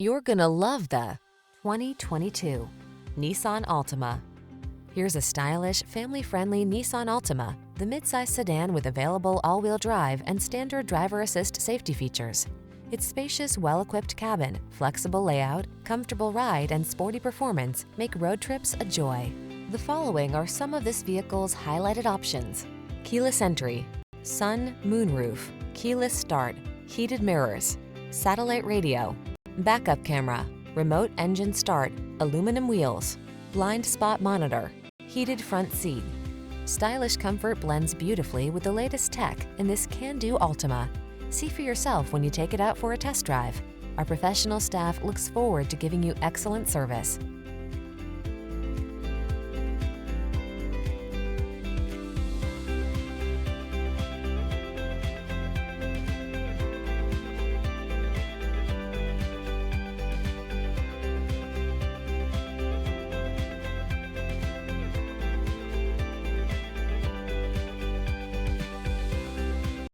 You're gonna love the 2022 Nissan Altima. Here's a stylish, family-friendly Nissan Altima, the midsize sedan with available all-wheel drive and standard driver assist safety features. Its spacious, well-equipped cabin, flexible layout, comfortable ride, and sporty performance make road trips a joy. The following are some of this vehicle's highlighted options: keyless entry, sun, moonroof, keyless start, heated mirrors, satellite radio, backup camera, remote engine start, aluminum wheels, blind spot monitor, heated front seat. Stylish comfort blends beautifully with the latest tech in this can-do Altima. See for yourself when you take it out for a test drive. Our professional staff looks forward to giving you excellent service.